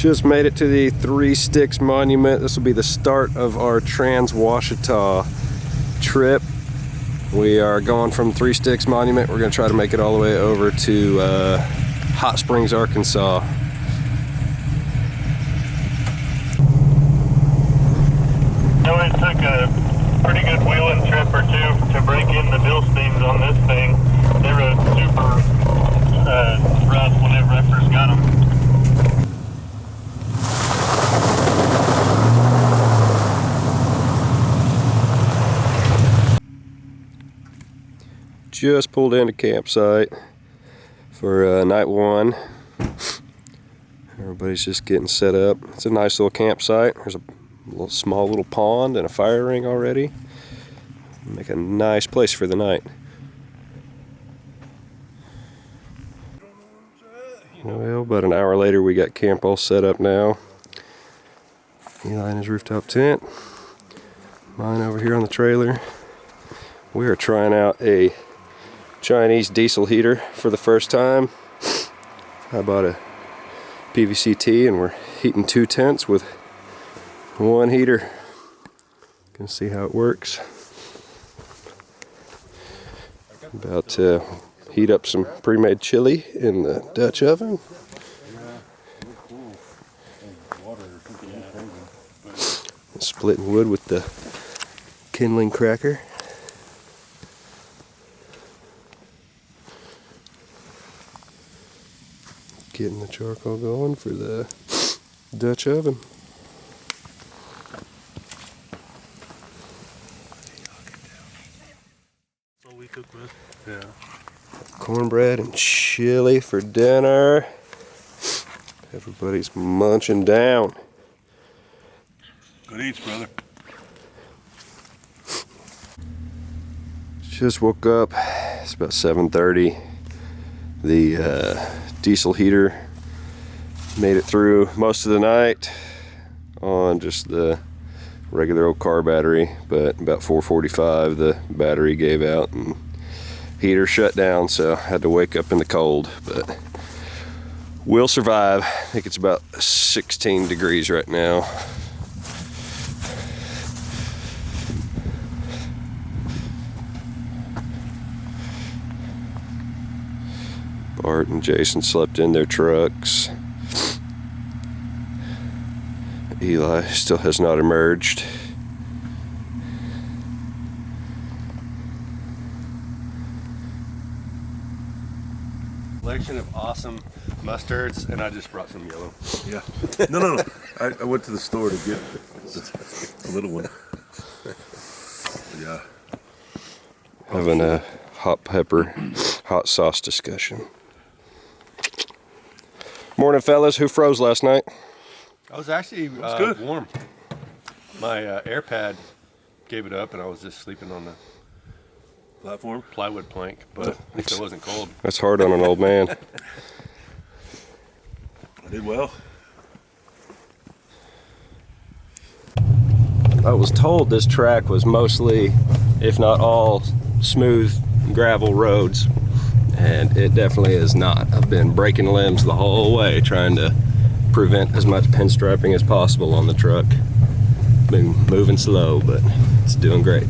Just made it to the Three Sticks Monument. This will be the start of our Trans-Washita trip. We are going from Three Sticks Monument. We're going to try to make it all the way over to Hot Springs, Arkansas. So it took a pretty good wheeling trip or two to break in the Bilsteins on this thing. They were super rough whenever I first got them. Just pulled into campsite for night one. Everybody's just getting set up. It's a nice little campsite. There's a small little pond and a fire ring already. Make a nice place for the night. Well, about an hour later, we got camp all set up now. Eli in his rooftop tent. Mine over here on the trailer. We are trying out a Chinese diesel heater for the first time. I bought a PVC T and we're heating 2 tents with one heater. Gonna see how it works. About to heat up some pre-made chili in the Dutch oven. Splitting wood with the kindling cracker. Getting the charcoal going for the Dutch oven. That's all we cook with. Yeah. Cornbread and chili for dinner. Everybody's munching down. Good eats, brother. Just woke up. It's about 7:30. The diesel heater made it through most of the night on just the regular old car battery, but about 4:45 the battery gave out and heater shut down, so I had to wake up in the cold, but we'll survive. I think it's about 16 degrees right now. Bart and Jason slept in their trucks. Eli still has not emerged. Collection of awesome mustards, and I just brought some yellow. Yeah. No. I went to the store to get a little one. Yeah. Having a hot pepper, hot sauce discussion. Morning, fellas. Who froze last night? I was actually good. warm. My air pad gave it up, and I was just sleeping on the Platform. plywood plank, but at least it wasn't cold. That's hard on an old man. I did well. I was told this track was mostly, if not all, smooth gravel roads, and it definitely is not. I've been breaking limbs the whole way trying to prevent as much pinstriping as possible on the truck. Been moving slow, but it's doing great.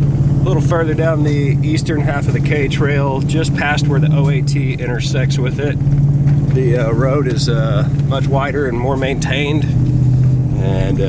A little further down the eastern half of the K Trail, just past where the OAT intersects with it, the road is much wider and more maintained, and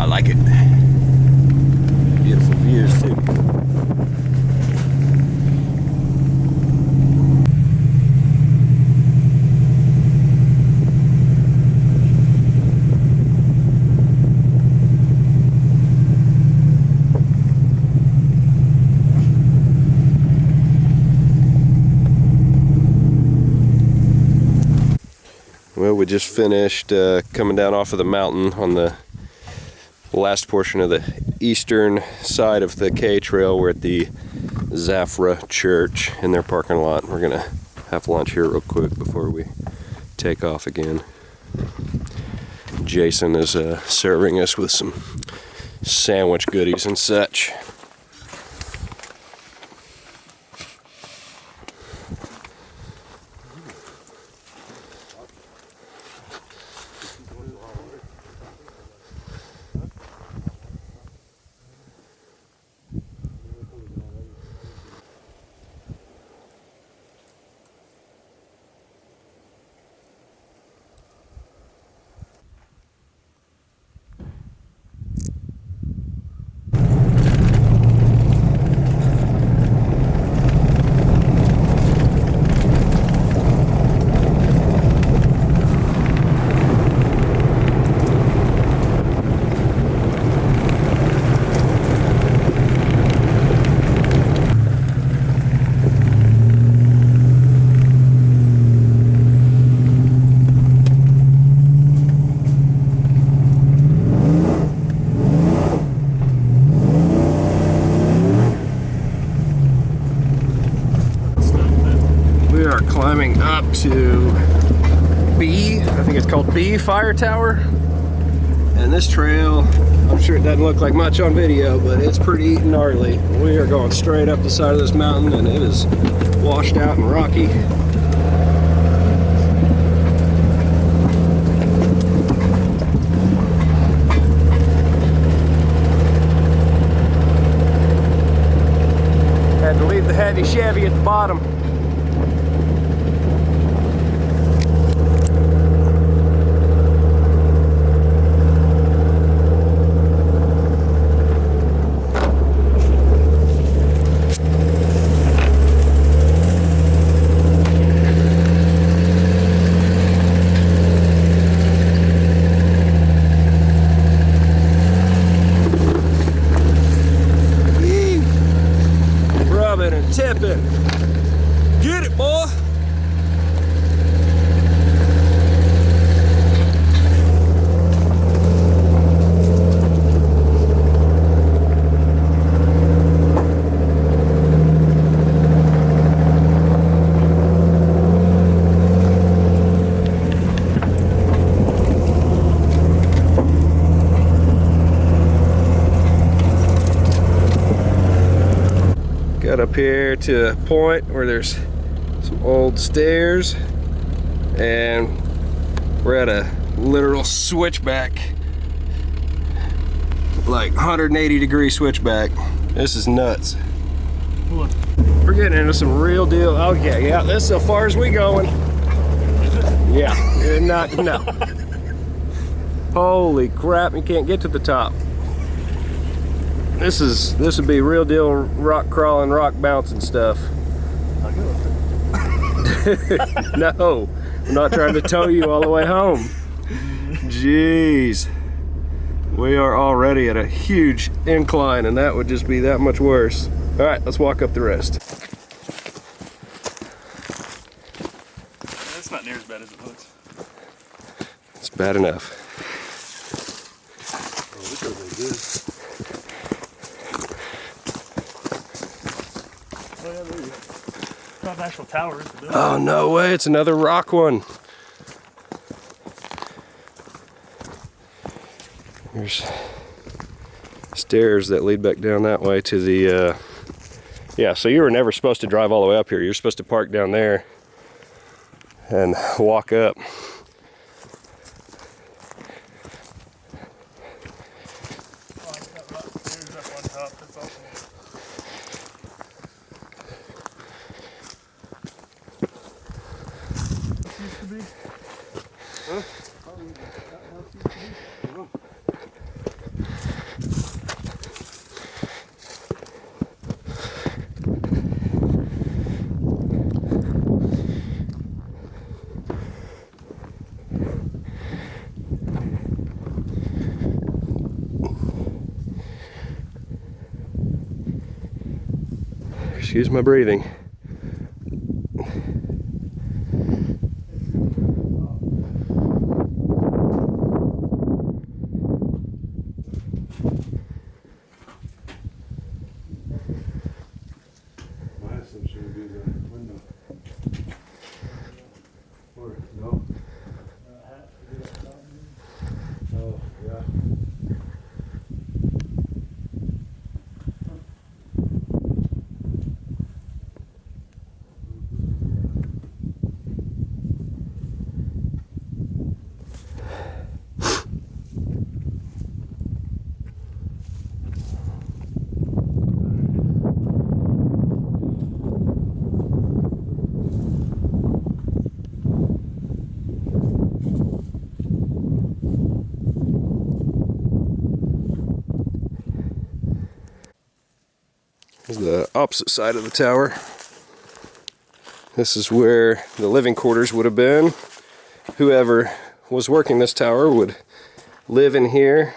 I like it. Beautiful views too. Well, we just finished coming down off of the mountain on the last portion of the eastern side of the K Trail. We're at the Zafra Church in their parking lot. We're gonna have lunch here real quick before we take off again. Jason is serving us with some sandwich goodies and such. to B, I think it's called B Fire Tower. And this trail, I'm sure it doesn't look like much on video, but it's pretty gnarly. We are going straight up the side of this mountain and it is washed out and rocky. Had to leave the heavy Chevy at the bottom. Tipping. Get it, boy. Got up here to a point where there's some old stairs and we're at a literal switchback, like 180-degree switchback. This is nuts. We're getting into some real deal. Okay, yeah, this is as far as we going. Yeah, you're not, no. Holy crap, you can't get to the top. This would be real deal rock crawling, rock bouncing stuff. No, I'm not trying to tow you all the way home. Jeez. We are already at a huge incline and that would just be that much worse. All right, let's walk up the rest. That's not near as bad as it looks. It's bad enough. Oh, look how they did. Oh yeah, there you go. Not an actual tower, it's a building. Oh, no way, it's another rock one. There's stairs that lead back down that way to the, yeah, so you were never supposed to drive all the way up here. You're supposed to park down there and walk up. Excuse my breathing. My assumption would be the window. Or no? Oh, yeah. The opposite side of the tower. This is where the living quarters would have been. Whoever was working this tower would live in here.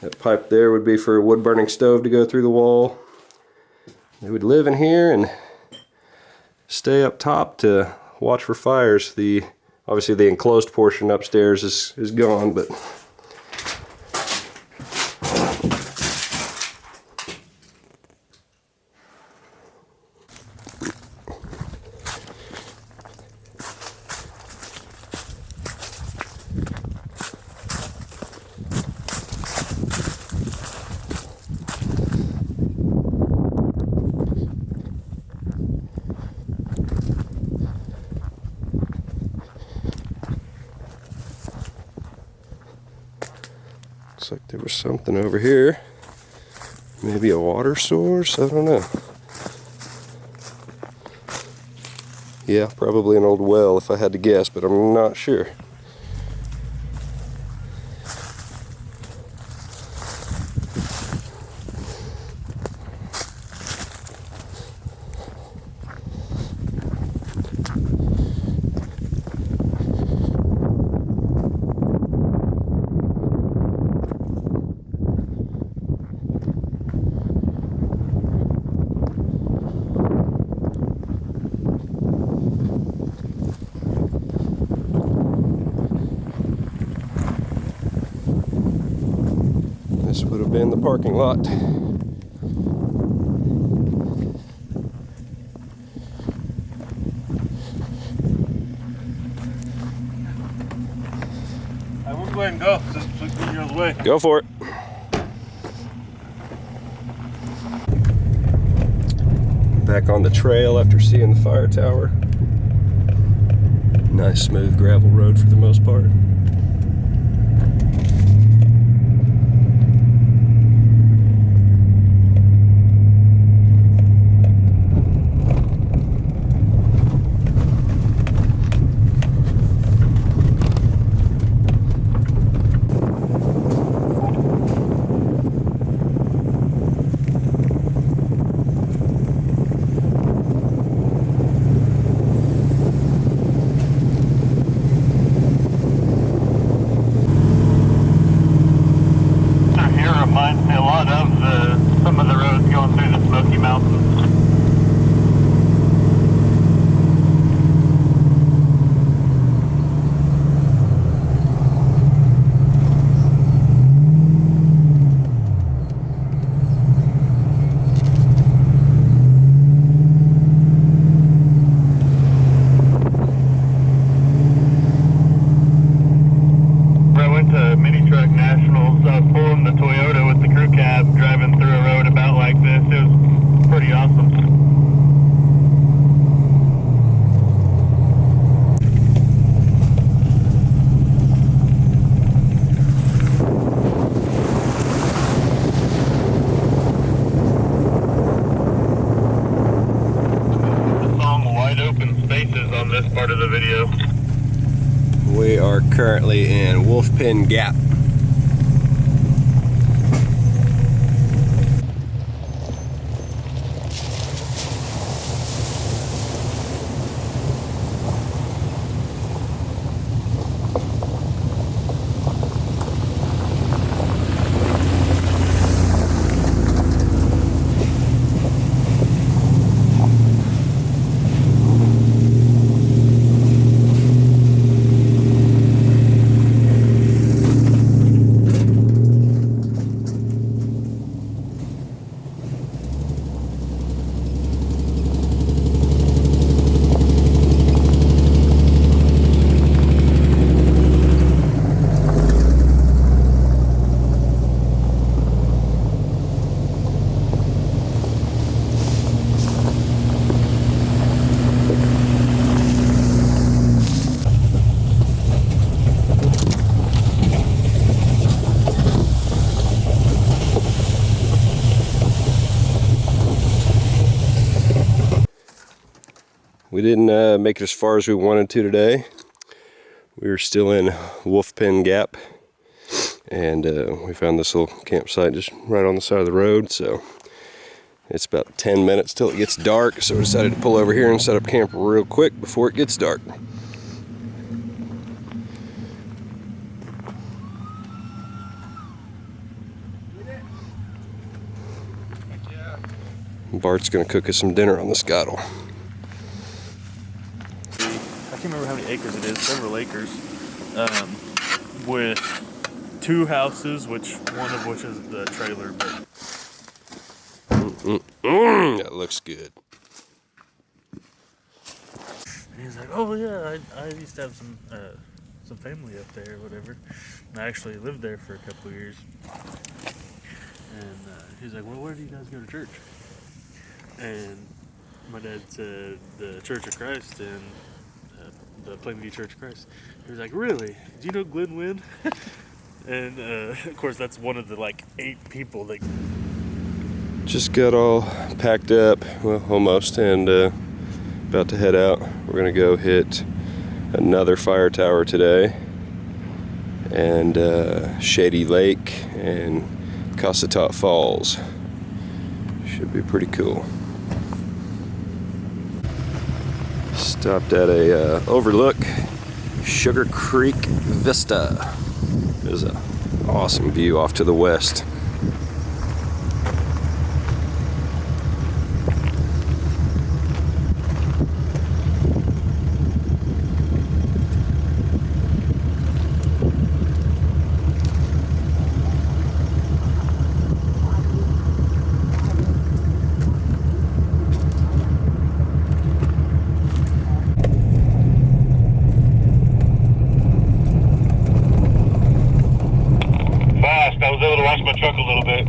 That pipe there would be for a wood burning stove to go through the wall. They would live in here and stay up top to watch for fires. Obviously the enclosed portion upstairs is gone, but Looks like there was something over here. Maybe a water source? I don't know. Yeah, probably an old well if I had to guess, but I'm not sure. This would have been the parking lot. I will go ahead and go. Just get your other way. Go for it. Back on the trail after seeing the fire tower. Nice smooth gravel road for the most part. Reminds me a lot of some of the roads going through the Smoky Mountains. I went to Mini Truck Nationals. I was pulling the Toyota with the crew cab, driving through a road about like this. It was pretty awesome. The song Wide Open Spaces on this part of the video. We are currently in Wolfpen Gap. We didn't make it as far as we wanted to today. We were still in Wolfpen Gap, and we found this little campsite just right on the side of the road. So it's about 10 minutes till it gets dark, so we decided to pull over here and set up camp real quick before it gets dark. Bart's gonna cook us some dinner on the Scottle. I can't remember how many acres it is, several acres, with 2 houses, one of which is the trailer. But That looks good. and he's like, "Oh yeah, I used to have some family up there, or whatever. And I actually lived there for a couple of years." And he's like, "Well, where do you guys go to church?" And my dad said the Church of Christ and the Plainview Church of Christ. He was like, "Really? Do you know Glen Wynn?" And of course, that's one of the like 8 people that. Just got all packed up, well, almost, and about to head out. We're gonna go hit another fire tower today, and Shady Lake and Cossatot Falls. Should be pretty cool. Stopped at a overlook, Sugar Creek Vista. There's an awesome view off to the west. I was able to watch my truck a little bit.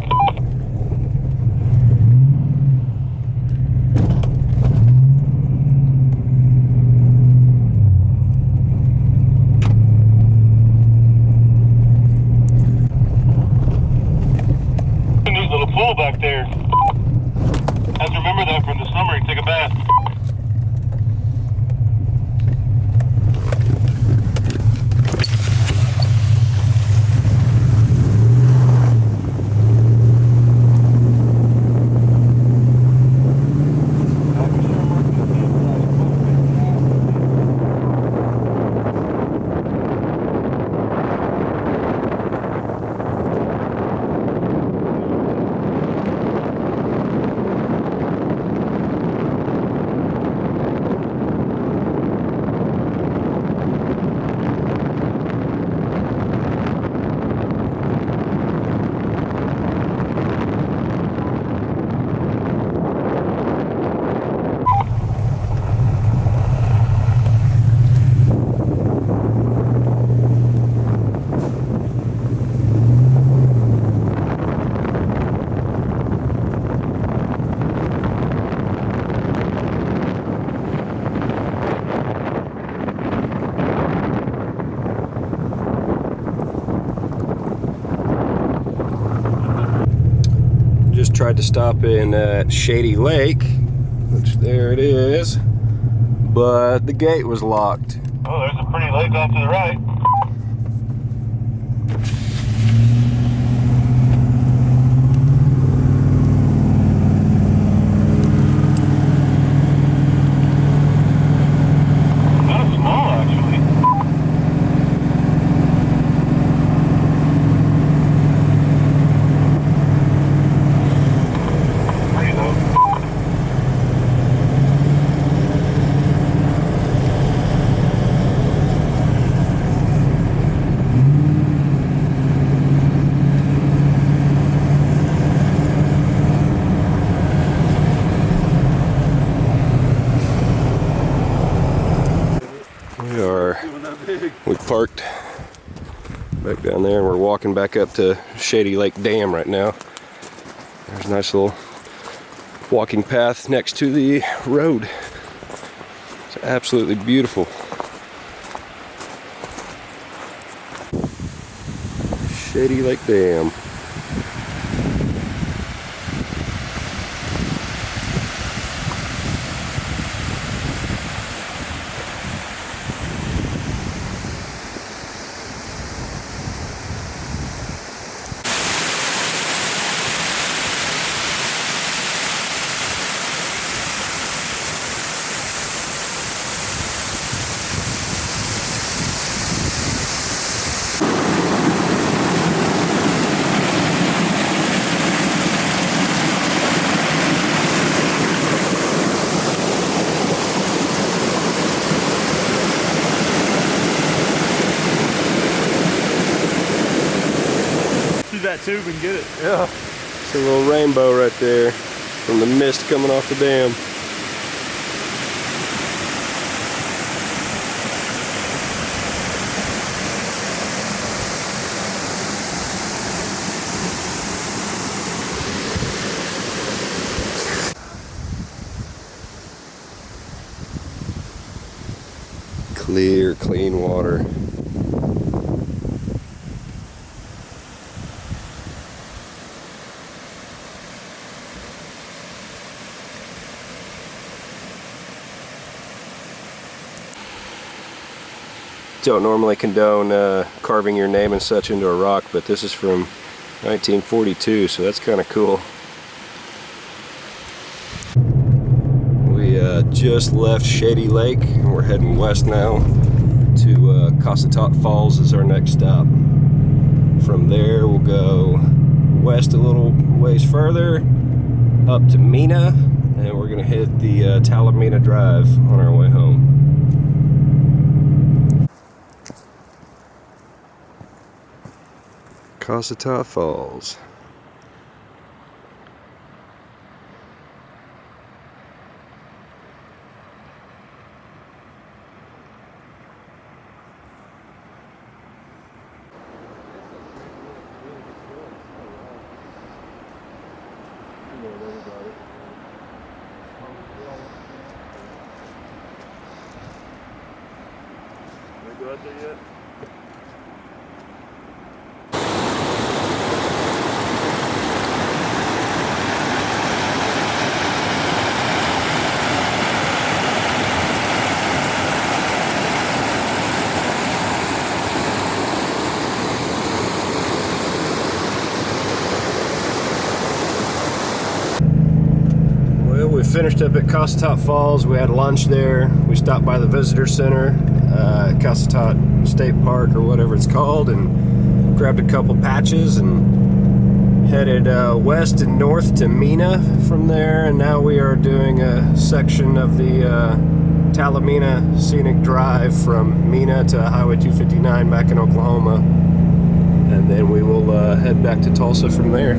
A neat little pool back there. I have to remember that from the summer and take a bath. Tried to stop in Shady Lake, which there it is, but the gate was locked. Oh, there's a pretty lake off to the right. Not small, actually. We parked back down there and we're walking back up to Shady Lake Dam right now. There's a nice little walking path next to the road. It's absolutely beautiful. Shady Lake Dam. That tube and get it. Yeah. It's a little rainbow right there from the mist coming off the dam. Clear, clean water. don't normally condone carving your name and such into a rock, but this is from 1942, so that's kind of cool. We just left Shady Lake and we're heading west now to Ouachita Falls is our next stop. From there we'll go west a little ways further up to Mina, and we're gonna hit the Talamina Drive on our way home. Ouachita Falls. Go out there yet? Well, we finished up at Ouachita Falls. We had lunch there. We stopped by the visitor center, Ouachita State Park or whatever it's called, and grabbed a couple patches and headed west and north to Mina from there. And now we are doing a section of the Talamina Scenic Drive from Mina to Highway 259 back in Oklahoma. And then we will head back to Tulsa from there.